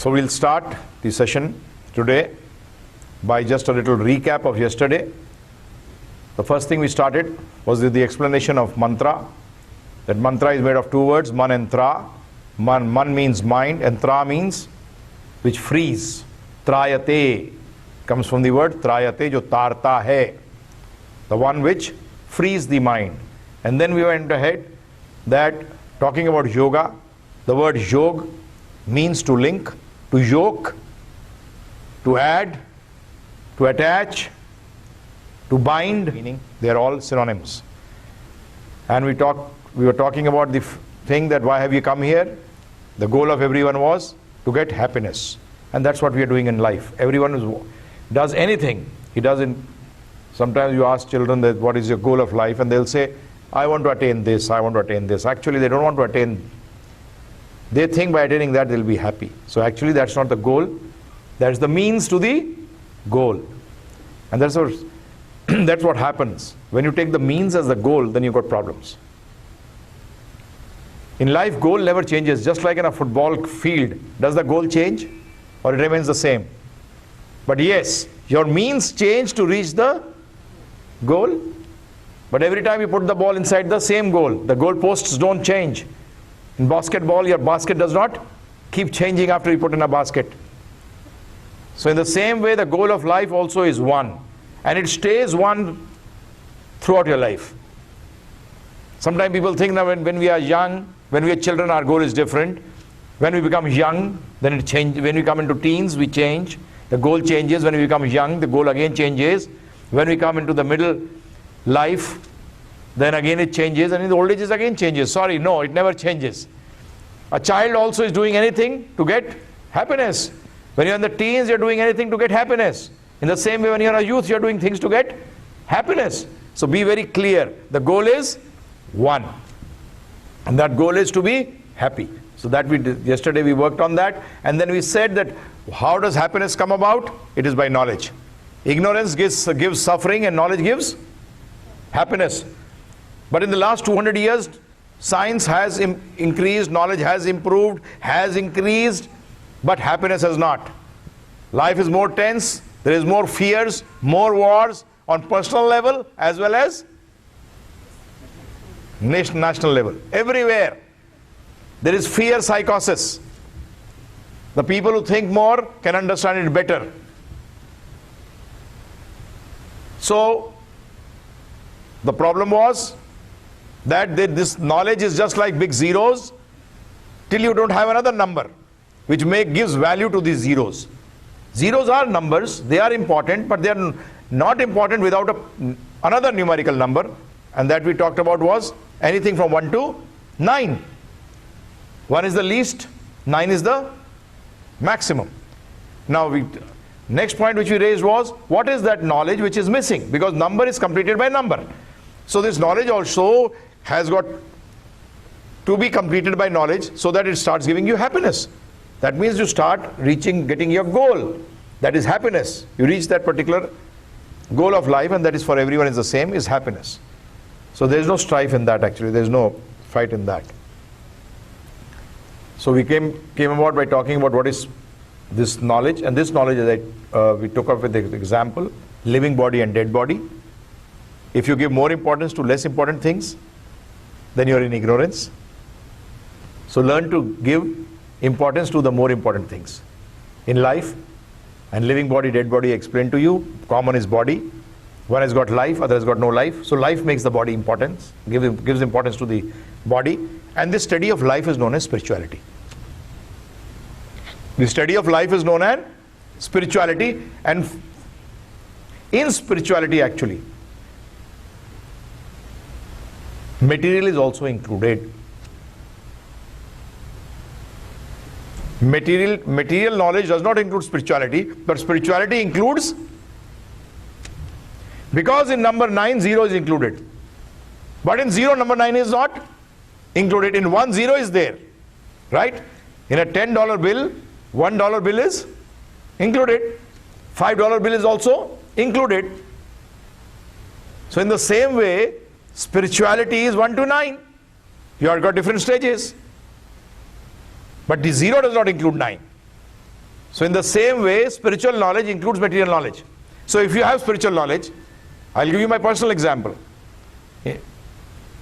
So we'll start the session today by just a little recap of yesterday. The first thing we started was with the explanation of mantra. That mantra is made of two words, man and tra. Man means mind and tra means which frees. Trayate comes from the word trayate, jo tarta hai, the one which frees the mind. And then we went ahead that talking about yoga, the word yog means to link, to yoke, to add, to attach, to bind, meaning they are all synonyms. And we were talking about the thing that why have you come here? The goal of everyone was to get happiness. And that's what we are doing in life. Everyone does anything. He doesn't. Sometimes you ask children that what is your goal of life, and they'll say, I want to attain this, I want to attain this. Actually, they don't want to attain. They think by attaining that they'll be happy. So actually that's not the goal. That's the means to the goal. And that's what happens. When you take the means as the goal, then you've got problems. In life, goal never changes. Just like in a football field, does the goal change or it remains the same? But yes, your means change to reach the goal. But every time you put the ball inside the same goal, the goal posts don't change. In basketball, your basket does not keep changing after you put in a basket. So in the same way, the goal of life also is one. And it stays one throughout your life. Sometimes people think that when we are young, when we are children, our goal is different. When we become young, then it changes. When we come into teens, we change. The goal changes. When we become young, the goal again changes. When we come into the middle life, then again it changes. And in the old ages again changes. Sorry, no, it never changes. A child also is doing anything to get happiness. When you're in the teens, you're doing anything to get happiness. In the same way, when you're a youth, you're doing things to get happiness. So be very clear. The goal is one. And that goal is to be happy. So that we did. Yesterday we worked on that. And then we said that how does happiness come about? It is by knowledge. Ignorance gives suffering and knowledge gives happiness. But in the last 200 years, science has increased, knowledge has improved, has increased, but happiness has not. Life is more tense. There is more fears, more wars on personal level as well as national level. Everywhere there is fear psychosis. The people who think more can understand it better. So the problem was that this knowledge is just like big zeros till you don't have another number which gives value to these zeros. Zeros are numbers, they are important, but they are not important without another numerical number, and that we talked about was anything from 1 to 9. 1 is the least, 9 is the maximum. Now, next point which we raised was, what is that knowledge which is missing? Because number is completed by number. So this knowledge also has got to be completed by knowledge so that it starts giving you happiness. That means you start getting your goal. That is happiness. You reach that particular goal of life, and that is for everyone is the same, is happiness. So there is no strife in that actually. There is no fight in that. So we came about by talking about what is this knowledge. And this knowledge that we took up with the example, living body and dead body. If you give more importance to less important things, then you are in ignorance. So learn to give importance to the more important things in life. And living body, dead body, explained to you. Common is body. One has got life, other has got no life. So life makes the body importance, gives importance to the body. And this study of life is known as spirituality. The study of life is known as spirituality. And in spirituality actually, material is also included. Material knowledge does not include spirituality, but spirituality includes, because in number 9, 0 is included. But in 0, number 9 is not included. In 1, 0 is there. Right? In a $10 bill, $1 bill is included. $5 bill is also included. So in the same way, spirituality is 1 to 9. You have got different stages. But the 0 does not include 9. So in the same way, spiritual knowledge includes material knowledge. So if you have spiritual knowledge, I'll give you my personal example.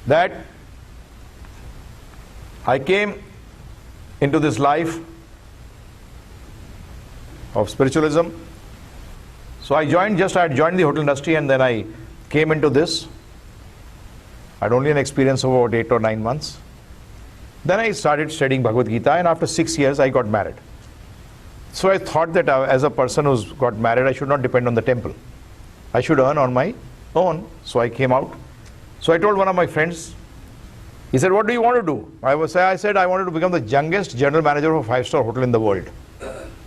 That I came into this life of spiritualism. So I had joined the hotel industry, and then I came into this. I had only an experience of about 8 or 9 months. Then I started studying Bhagavad Gita, and after 6 years I got married. So I thought that as a person who's got married, I should not depend on the temple. I should earn on my own. So I came out. So I told one of my friends, he said, what do you want to do? I said, I wanted to become the youngest general manager of a 5-star hotel in the world.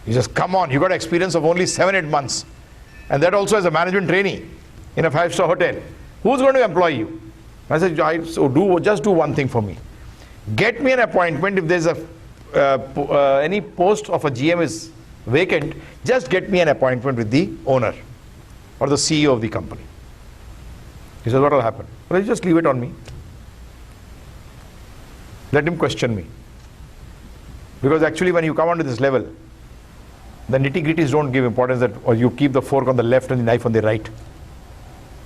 He says, come on, you got experience of only 7-8 months. And that also as a management trainee in a 5-star hotel. Who's going to employ you? I said, just do one thing for me. Get me an appointment. If there's any post of a GM is vacant, just get me an appointment with the owner or the CEO of the company. He says, what will happen? Well, just leave it on me. Let him question me. Because actually when you come onto this level, the nitty-gritties don't give importance, that or you keep the fork on the left and the knife on the right.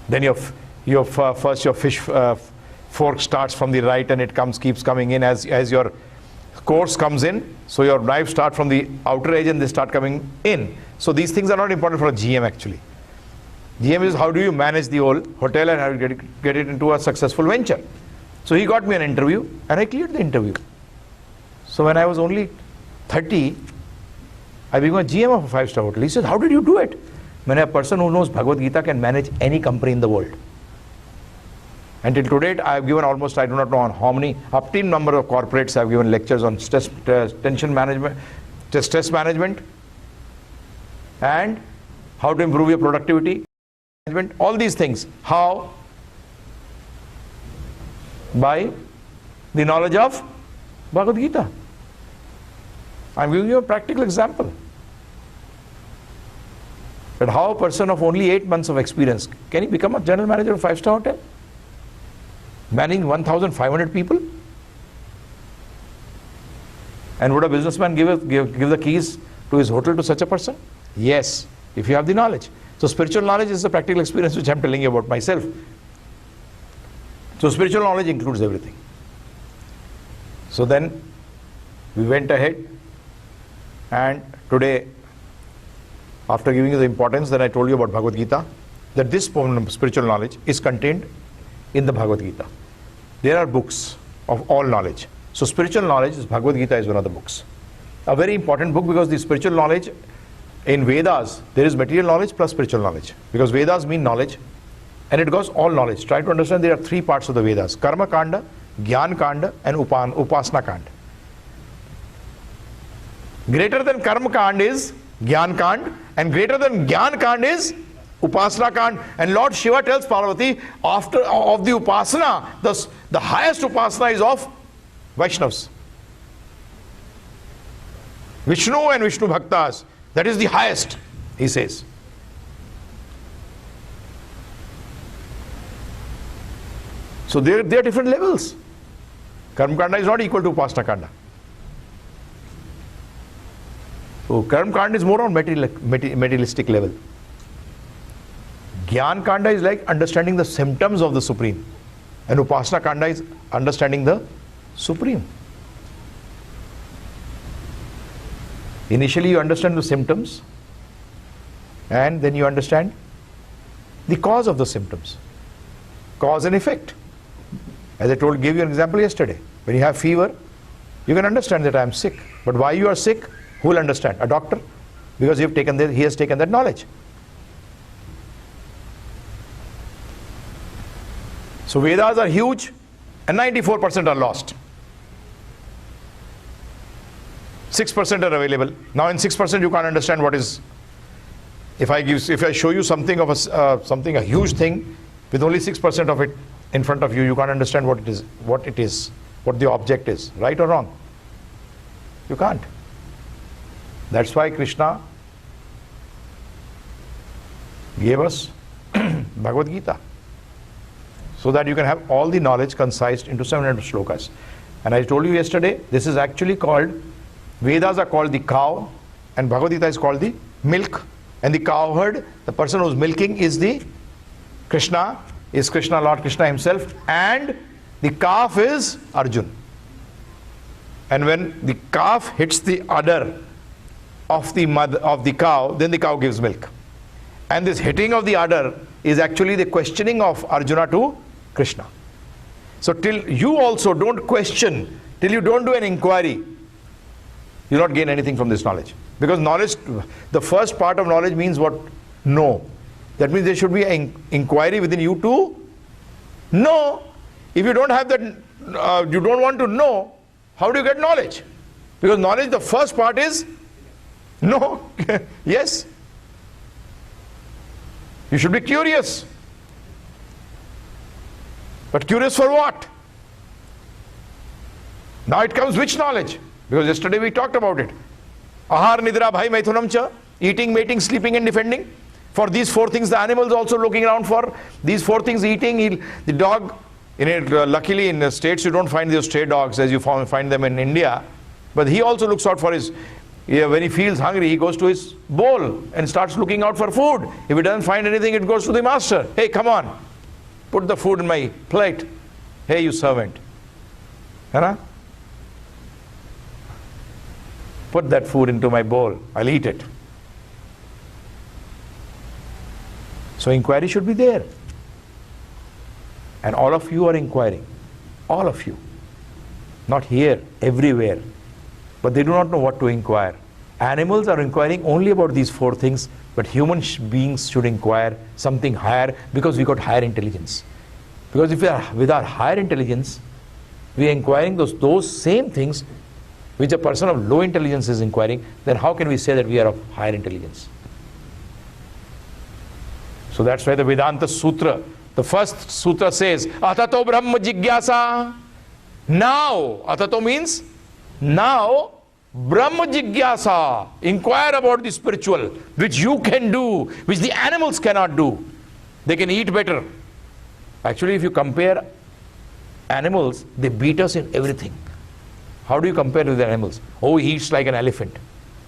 Then first your fish fork starts from the right, and it keeps coming in as your course comes in. So your knife starts from the outer edge and they start coming in. So these things are not important for a GM actually. GM is how do you manage the whole hotel and how to get it into a successful venture. So he got me an interview and I cleared the interview. So when I was only 30, I became a GM of a 5-star hotel. He said, how did you do it? When a person who knows Bhagavad Gita can manage any company in the world. Until today, I have given almost, I do not know on how many, up to number of corporates I have given lectures on tension management, stress management, and how to improve your productivity, all these things. How? By the knowledge of Bhagavad Gita. I am giving you a practical example. That how a person of only 8 months of experience, can he become a general manager of a 5-star hotel? Managing 1,500 people? And would a businessman give the keys to his hotel to such a person? Yes, if you have the knowledge. So spiritual knowledge is the practical experience which I am telling you about myself. So spiritual knowledge includes everything. So then we went ahead, and today, after giving you the importance that I told you about Bhagavad Gita, that this spiritual knowledge is contained in the Bhagavad Gita. There are books of all knowledge. So spiritual knowledge, Bhagavad Gita is one of the books. A very important book, because the spiritual knowledge in Vedas, there is material knowledge plus spiritual knowledge. Because Vedas mean knowledge, and it goes all knowledge. Try to understand there are 3 parts of the Vedas: Karma Kanda, Jnana Kanda, and Upasana Kanda. Greater than Karma Kanda is Jnana Kanda, and greater than Jnana Kanda is Upasana Kanda. And Lord Shiva tells Parvati, of the Upasana, the highest Upasana is of Vaishnavas. Vishnu and Vishnu Bhaktas, that is the highest, he says. So there are different levels. Karma Kanda is not equal to Upasana Kanda. So Karma Kanda is more on materialistic level. Jnana Kanda is like understanding the symptoms of the Supreme, and Upasana Kanda is understanding the Supreme. Initially you understand the symptoms, and then you understand the cause of the symptoms. Cause and effect. As I gave you an example yesterday. When you have fever, you can understand that I am sick. But why you are sick, who will understand? A doctor. Because he has taken that knowledge. So Vedas are huge, and 94% are lost. 6% are available. Now in 6% you can't understand what is. If I show you something of a huge thing, with only 6% of it in front of you, you can't understand what it is, what the object is, right or wrong. You can't. That's why Krishna gave us Bhagavad Gita, so that you can have all the knowledge concised into 700 shlokas. And I told you yesterday, this is actually called, Vedas are called the cow, And Bhagavad Gita is called the milk. And the cow herd, the person who's milking is the Kṛṣṇa, is Krishna, Lord Krishna himself, and the calf is Arjun. And when the calf hits the udder of the mother of the cow, then the cow gives milk. And this hitting of the udder is actually the questioning of Arjuna to Krishna. So till you also don't question, till you don't do an inquiry, you'll not gain anything from this knowledge. Because knowledge, the first part of knowledge means what? Know. That means there should be an inquiry within you to know. If you don't have that, you don't want to know, how do you get knowledge? Because knowledge, the first part is know. Yes. You should be curious. But curious for what? Now it comes which knowledge? Because yesterday we talked about it. Ahar, nidra, bhai, maithunam cha. Eating, mating, sleeping and defending. For these four things, the animals also looking around for. These four things, eating, the dog. Luckily in the States you don't find those stray dogs as you find them in India. But he also looks out for his, when he feels hungry, he goes to his bowl and starts looking out for food. If he doesn't find anything, it goes to the master. Hey, come on, put the food in my plate. Hey, you servant. Hana? Put that food into my bowl, I'll eat it. So inquiry should be there. And all of you are inquiring. All of you. Not here, everywhere. But they do not know what to inquire. Animals are inquiring only about these four things, but human beings should inquire something higher because we got higher intelligence. Because if we are with our higher intelligence, we are inquiring those same things which a person of low intelligence is inquiring, then how can we say that we are of higher intelligence? So that's why the Vedanta Sutra, the first sutra says, Atato Brahma Jigyasa. Now, Atato means now, Brahma Jigyasa. Inquire about the spiritual, which you can do, which the animals cannot do. They can eat better. Actually, if you compare animals, they beat us in everything. How do you compare with the animals? Oh, he eats like an elephant.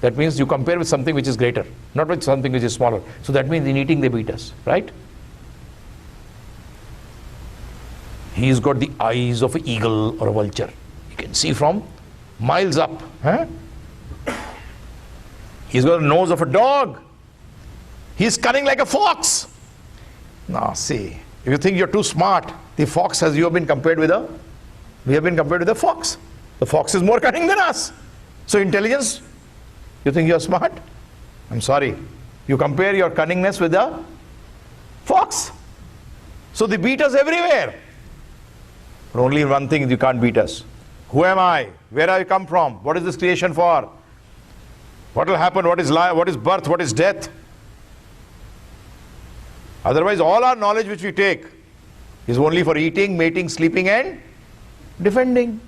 That means you compare with something which is greater, not with something which is smaller. So that means in eating they beat us, right? He's got the eyes of an eagle or a vulture. You can see from miles up. Huh? He's got the nose of a dog. He's cunning like a fox. Now see, if you think you're too smart, the fox has, we have been compared with a fox. The fox is more cunning than us. So intelligence, you think you're smart? I'm sorry. You compare your cunningness with a fox. So they beat us everywhere. But only in one thing you can't beat us. Who am I? Where have I come from? What is this creation for? What will happen? What is life? What is birth? What is death? Otherwise, all our knowledge which we take is only for eating, mating, sleeping and defending.